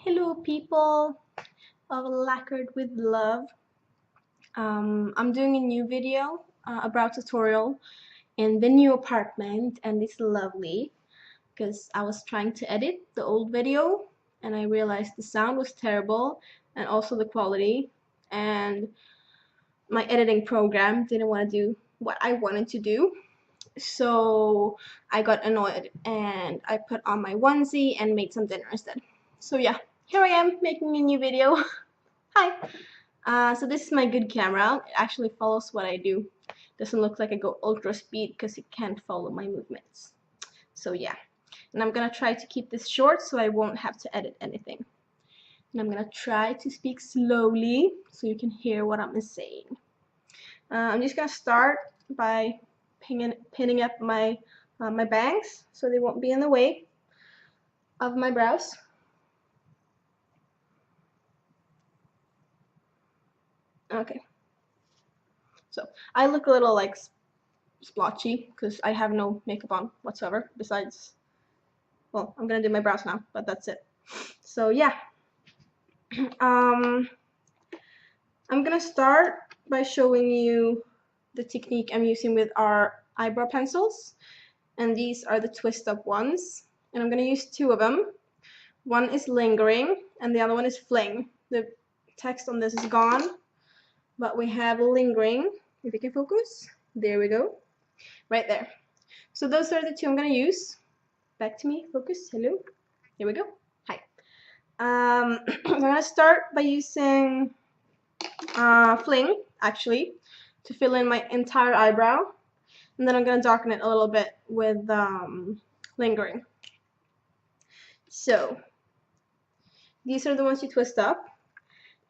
Hello people of Lacquered with Love. I'm doing a new video, a brow tutorial in the new apartment, and it's lovely because I was trying to edit the old video and I realized the sound was terrible and also the quality, and my editing program didn't want to do what I wanted to do. So I got annoyed and I put on my onesie and made some dinner instead. So yeah, here I am making a new video. Hi. So this is my good camera. It actually follows what I do. Doesn't look like I go ultra speed because it can't follow my movements. So yeah, and I'm gonna try to keep this short so I won't have to edit anything. And I'm gonna try to speak slowly so you can hear what I'm saying. I'm just gonna start by pinning up my my bangs so they won't be in the way of my brows. Okay. So I look a little like splotchy because I have no makeup on whatsoever besides, well, I'm gonna do my brows now, but that's it. So yeah. I'm gonna start by showing you the technique I'm using with our eyebrow pencils, and these are the twist up ones, and I'm gonna use two of them. One is lingering and the other one is fling. The text on this is gone, but we have lingering. If you can focus, there we go, right there. So those are the two I'm gonna use. Back to me, focus, hello, here we go, hi. I'm gonna start by using fling, actually, to fill in my entire eyebrow, and then I'm gonna darken it a little bit with lingering. So these are the ones you twist up.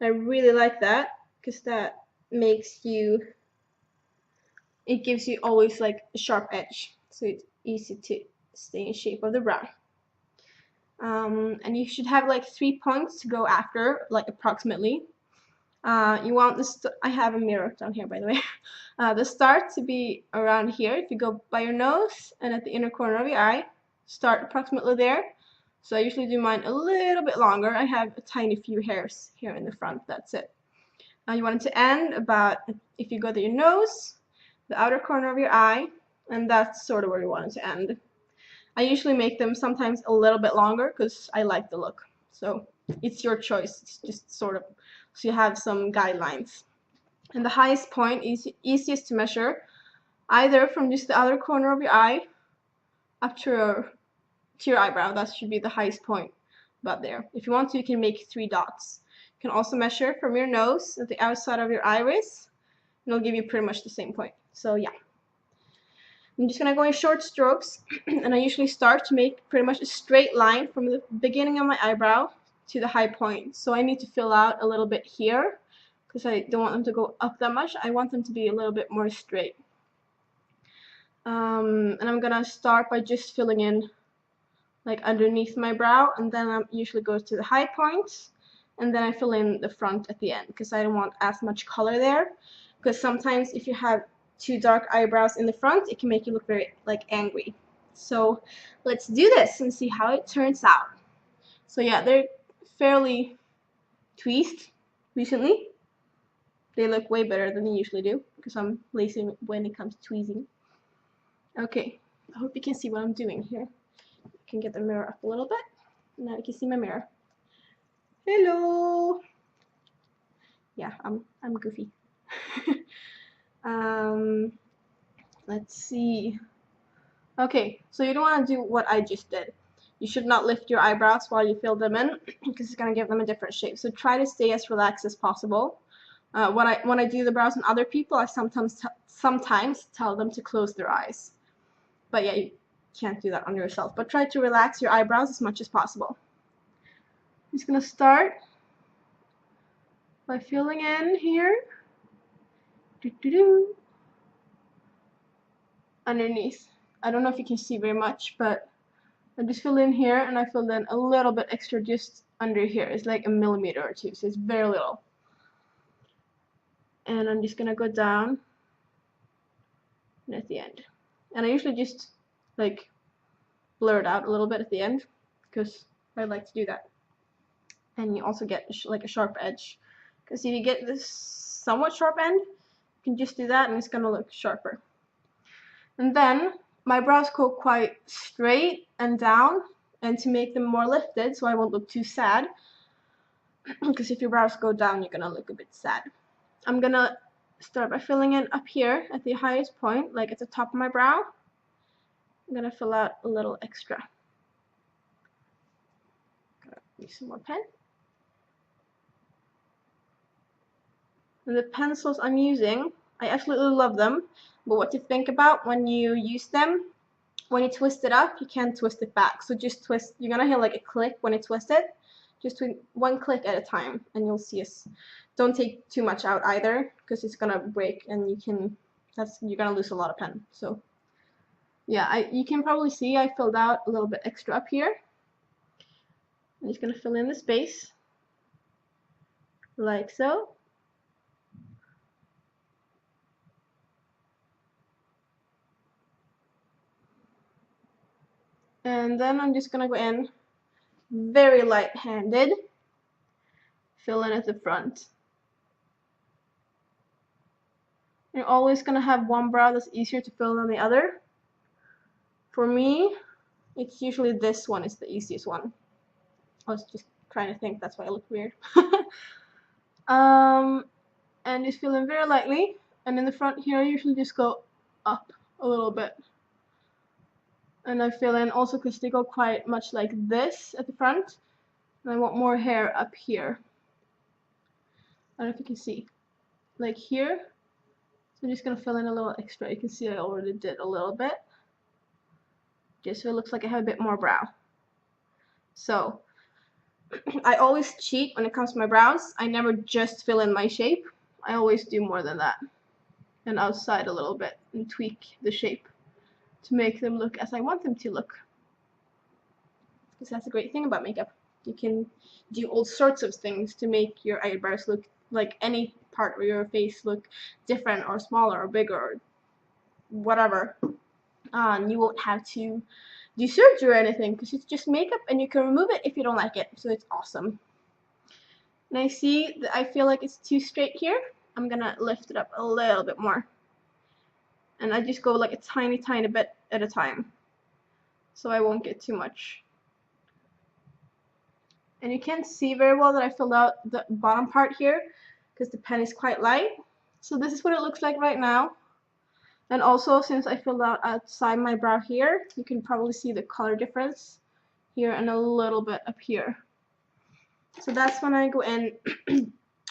I really like that because that makes you, it gives you always like a sharp edge, so it's easy to stay in shape of the brow. And you should have like 3 points to go after, like approximately. You want this, I have a mirror down here by the way. The start to be around here. If you go by your nose and at the inner corner of your eye, start approximately there. So I usually do mine a little bit longer. I have a tiny few hairs here in the front, that's it. You want it to end about, if you go to your nose, the outer corner of your eye, and that's sort of where you want it to end. I usually make them sometimes a little bit longer because I like the look. So it's your choice. It's just sort of, so you have some guidelines. And the highest point is easiest to measure, either from just the outer corner of your eye up to your eyebrow. That should be the highest point, about there. If you want to, you can make 3 dots. You can also measure from your nose at the outside of your iris, and it'll give you pretty much the same point. So yeah. I'm just gonna go in short strokes, and I usually start to make pretty much a straight line from the beginning of my eyebrow to the high point. So I need to fill out a little bit here because I don't want them to go up that much. I want them to be a little bit more straight. And I'm gonna start by just filling in like underneath my brow, and then I usually go to the high points, and then I fill in the front at the end because I don't want as much color there, because sometimes if you have too dark eyebrows in the front, it can make you look very like angry. So let's do this and see how it turns out. So yeah, they're fairly tweezed recently. They look way better than they usually do because I'm lazy when it comes to tweezing. Okay, I hope you can see what I'm doing here. I can get the mirror up a little bit. Now you can see my mirror. Hello. Yeah, I'm goofy. Let's see. Okay, so you don't want to do what I just did. You should not lift your eyebrows while you fill them in because it's going to give them a different shape. So try to stay as relaxed as possible. When I do the brows on other people, I sometimes tell them to close their eyes. But yeah, you can't do that on yourself. But try to relax your eyebrows as much as possible. I'm just going to start by filling in here. Underneath. I don't know if you can see very much, but I just fill in here, and I fill in a little bit extra just under here. It's like a millimeter or two, so it's very little. And I'm just gonna go down and at the end. And I usually just like blur it out a little bit at the end because I like to do that. and you also get like a sharp edge. Because if you get this somewhat sharp end, you can just do that and it's gonna look sharper. And then my brows go quite straight and down, and to make them more lifted so I won't look too sad, because if your brows go down you're gonna look a bit sad. I'm gonna start by filling in up here at the highest point, like at the top of my brow. I'm gonna fill out a little extra. Gotta use some more pen. And the pencils I'm using, I absolutely love them, but what to think about when you use them, when you twist it up, you can't twist it back. So just twist, you're gonna hear like a click when you twist it. Just one click at a time and you'll see us. Don't take too much out either, because it's gonna break and you're gonna lose a lot of pen. So yeah, you can probably see I filled out a little bit extra up here. I'm just gonna fill in the space like so. And then I'm just gonna go in very light-handed, fill in at the front. You're always gonna have one brow that's easier to fill than the other. For me, it's usually this one is the easiest one. I was just trying to think, that's why I look weird. And just fill in very lightly, and in the front here I usually just go up a little bit. And I fill in also because they go quite much like this at the front, and I want more hair up here. I don't know if you can see, like here. So I'm just gonna fill in a little extra. You can see I already did a little bit, just so it looks like I have a bit more brow. So I always cheat when it comes to my brows. I never just fill in my shape. I always do more than that, and outside a little bit, and tweak the shape to make them look as I want them to look. Because that's a great thing about makeup. You can do all sorts of things to make your eyebrows look like any part of your face look different or smaller or bigger or whatever. You won't have to do surgery or anything, because it's just makeup and you can remove it if you don't like it. So it's awesome. And I see that I feel like it's too straight here. I'm gonna lift it up a little bit more. And I just go like a tiny bit at a time, so I won't get too much. And you can't see very well that I filled out the bottom part here because the pen is quite light. So this is what it looks like right now. And also, since I filled out outside my brow here, you can probably see the color difference here and a little bit up here. So that's when I go in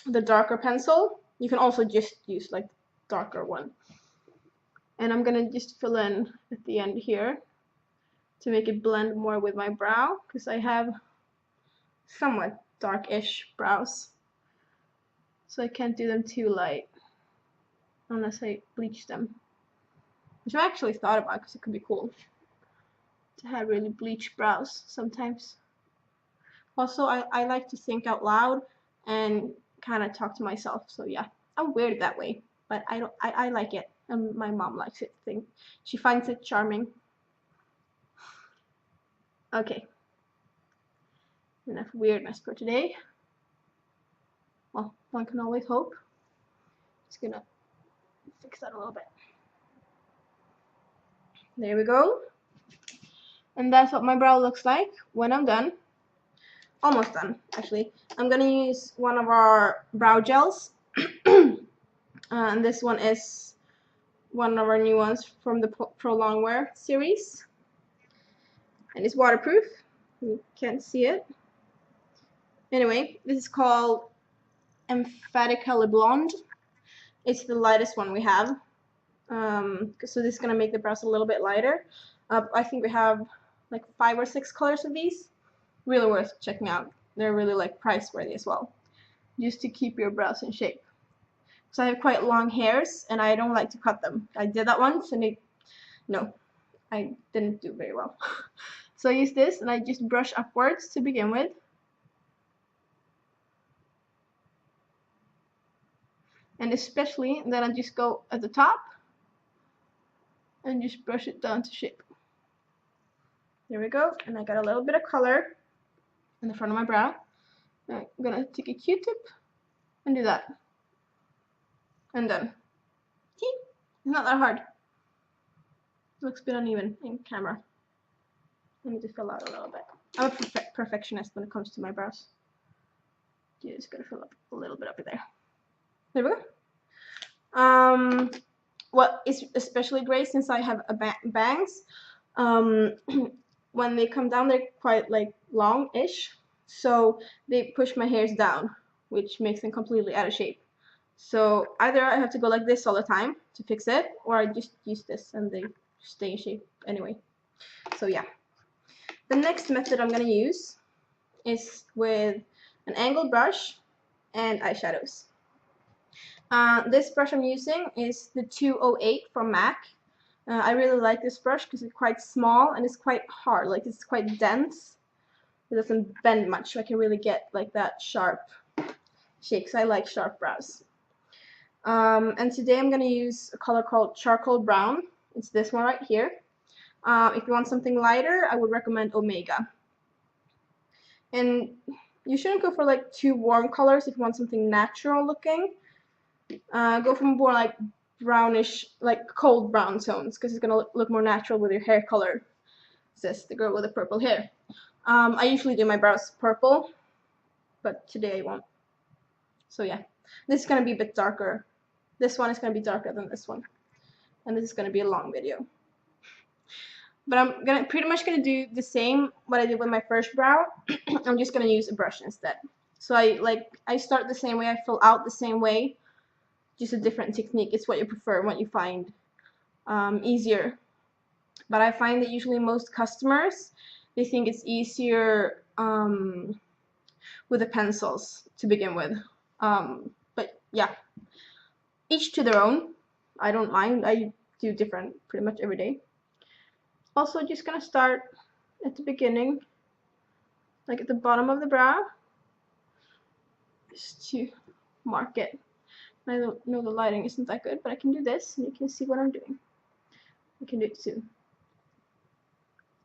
the darker pencil. You can also just use like darker one. And I'm gonna just fill in at the end here to make it blend more with my brow, because I have somewhat dark-ish brows. So I can't do them too light unless I bleach them. Which I actually thought about, because it could be cool to have really bleached brows sometimes. Also, I like to think out loud and kind of talk to myself. So yeah, I'm weird that way, but I like it, and my mom likes it. She finds it charming. Okay, enough weirdness for today. Well, one can always hope. Just gonna fix that a little bit. There we go. And that's what my brow looks like when I'm done. Almost done, actually. I'm gonna use one of our brow gels. And this one is one of our new ones from the Pro Longwear series. And it's waterproof. You can't see it. Anyway, this is called Emphatically Blonde. It's the lightest one we have. So this is gonna make the brows a little bit lighter. I think we have like 5 or 6 colors of these. Really worth checking out. They're really like price worthy as well, just to keep your brows in shape. So I have quite long hairs and I don't like to cut them. I did that once and I didn't do very well. So I use this and I just brush upwards to begin with. And especially then I just go at the top and just brush it down to shape. There we go. And I got a little bit of color in the front of my brow. I'm gonna take a Q-tip and do that. And done. See? It's not that hard. It looks a bit uneven in camera. I need to fill out a little bit. I'm a perfectionist when it comes to my brows. You just gotta fill up a little bit up there. There we go. What is especially great since I have bangs, when they come down, they're quite like long-ish, so they push my hairs down, which makes them completely out of shape. So either I have to go like this all the time to fix it, or I just use this and they stay in shape anyway. So yeah. The next method I'm gonna use is with an angled brush and eyeshadows. This brush I'm using is the 208 from MAC. I really like this brush because it's quite small and it's quite hard, like it's quite dense. It doesn't bend much, so I can really get like that sharp shape because I like sharp brows. And today I'm going to use a color called Charcoal Brown. It's this one right here. If you want something lighter, I would recommend Omega. And you shouldn't go for like too warm colors if you want something natural looking. Go for more like brownish, like cold brown tones, because it's going to look more natural with your hair color, says the girl with the purple hair. I usually do my brows purple, but today I won't. So yeah, this is going to be a bit darker. This one is going to be darker than this one. And this is going to be a long video. But I'm pretty much going to do the same what I did with my first brow. I'm just going to use a brush instead. So I start the same way, I fill out the same way, just a different technique. It's what you prefer, what you find easier. But I find that usually most customers, they think it's easier with the pencils to begin with. But yeah, each to their own. I don't mind. I do different pretty much every day. Also, just gonna start at the beginning, like at the bottom of the brow, just to mark it. I don't know, the lighting isn't that good, but I can do this and you can see what I'm doing. I can do it soon.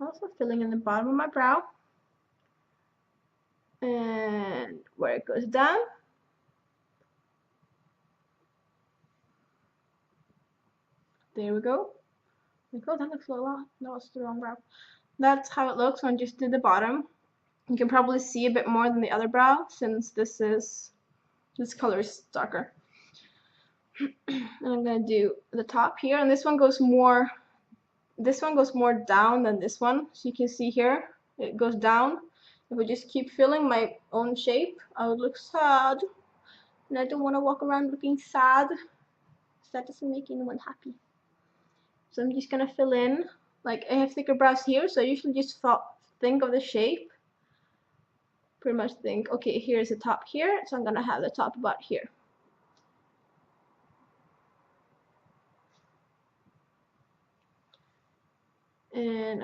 Also filling in the bottom of my brow and where it goes down. There we go. Like, oh, that looks a lot. No, it's the wrong brow. That's how it looks when I just did the bottom. You can probably see a bit more than the other brow since this color is darker. And I'm gonna do the top here, and this one goes more down than this one. So you can see here, it goes down. If I just keep filling my own shape, I would look sad. And I don't want to walk around looking sad. That doesn't make anyone happy. So I'm just gonna fill in. Like, I have thicker brows here, so I usually just think of the shape. Pretty much think, okay, here's the top here, so I'm gonna have the top about here. And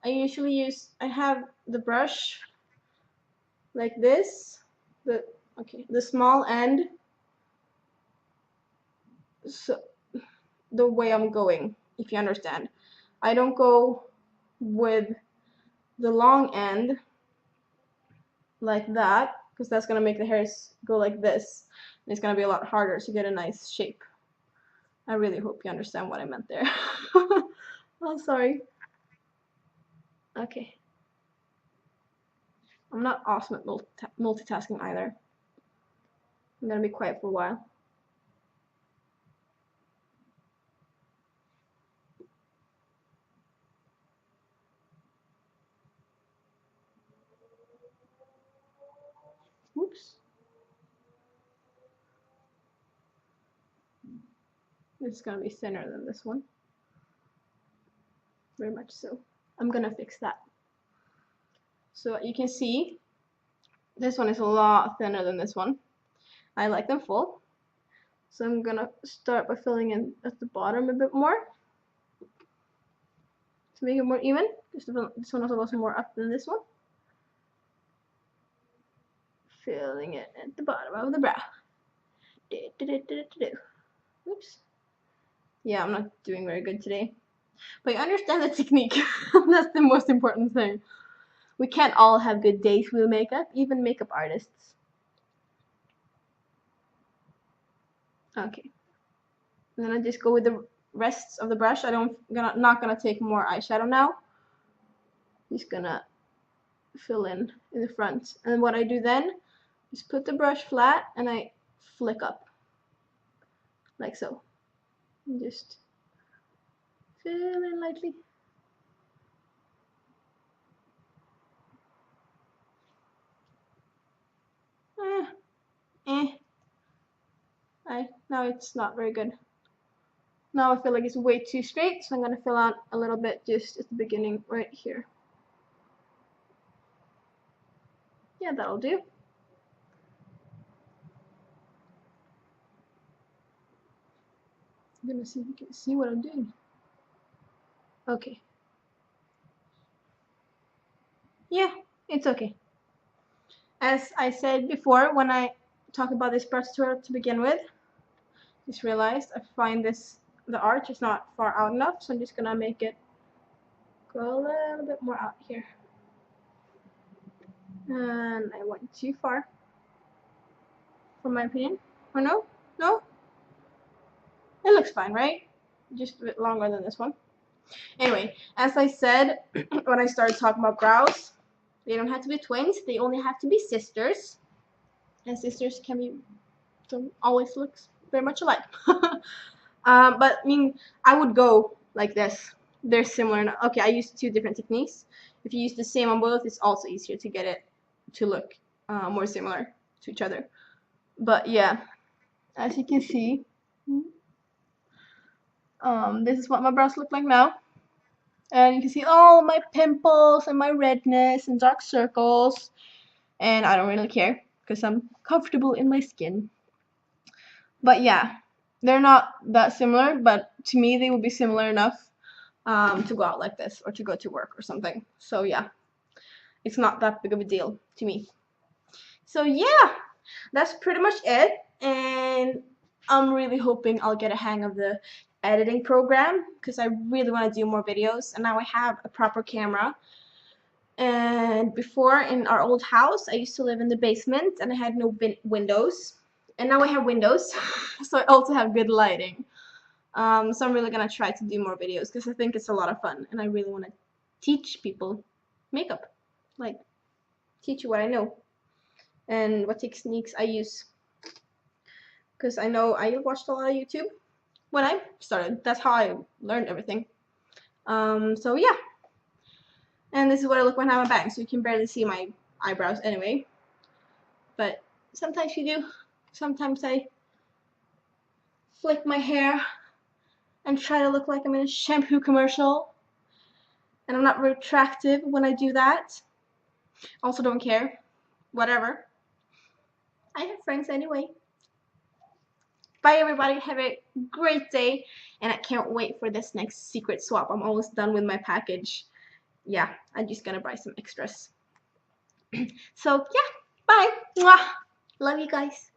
I have the brush like this, the small end, so the way I'm going, if you understand. I don't go with the long end like that, because that's gonna make the hairs go like this, and it's gonna be a lot harder to get a nice shape. I really hope you understand what I meant there. Oh, sorry. Okay. I'm not awesome at multitasking either. I'm gonna be quiet for a while. Oops. This is gonna be thinner than this one. Very much so. I'm gonna fix that. So you can see this one is a lot thinner than this one. I like them full. So I'm gonna start by filling in at the bottom a bit more to make it more even. This one also goes more up than this one. Filling it at the bottom of the brow. Oops. Yeah, I'm not doing very good today. But you understand the technique. That's the most important thing. We can't all have good days with makeup, even makeup artists. Okay. And then I just go with the rest of the brush. Not gonna take more eyeshadow now. Just gonna fill in the front. And what I do then is put the brush flat and I flick up. Like so. And just fill in lightly. Now it's not very good. Now I feel like it's way too straight, so I'm gonna fill out a little bit just at the beginning right here. Yeah, that'll do. I'm gonna see if you can see what I'm doing. Okay. Yeah, it's okay. As I said before, when I talk about this brush tutorial to begin with, just realized I find the arch is not far out enough, so I'm just gonna make it go a little bit more out here. And I went too far, from my opinion. Or no? No? It looks fine, right? Just a bit longer than this one. Anyway, as I said when I started talking about brows, they don't have to be twins, they only have to be sisters. And sisters don't always look very much alike. But I mean, I would go like this. They're similar enough. Okay, I used 2 different techniques. If you use the same on both, it's also easier to get it to look more similar to each other. But yeah, as you can see, this is what my brows look like now. And you can see all my pimples and my redness and dark circles. And I don't really care because I'm comfortable in my skin. But yeah, they're not that similar, but to me they would be similar enough to go out like this or to go to work or something. So yeah, it's not that big of a deal to me. So yeah, that's pretty much it. And I'm really hoping I'll get a hang of the editing program because I really want to do more videos, and now I have a proper camera. And before, in our old house, I used to live in the basement and I had no windows, and now I have windows so I also have good lighting. So I'm really gonna try to do more videos because I think it's a lot of fun and I really want to teach people makeup, like teach you what I know and what techniques I use, because I know I watched a lot of YouTube when I started. That's how I learned everything. So yeah, and this is what I look when I have a bang, so you can barely see my eyebrows anyway, but sometimes you do. Sometimes I flick my hair and try to look like I'm in a shampoo commercial, and I'm not very attractive when I do that. Also don't care, whatever. I have friends anyway. Bye everybody, have a great day, and I can't wait for this next secret swap. I'm almost done with my package. Yeah, I'm just gonna buy some extras. So yeah, bye. Mwah. Love you guys.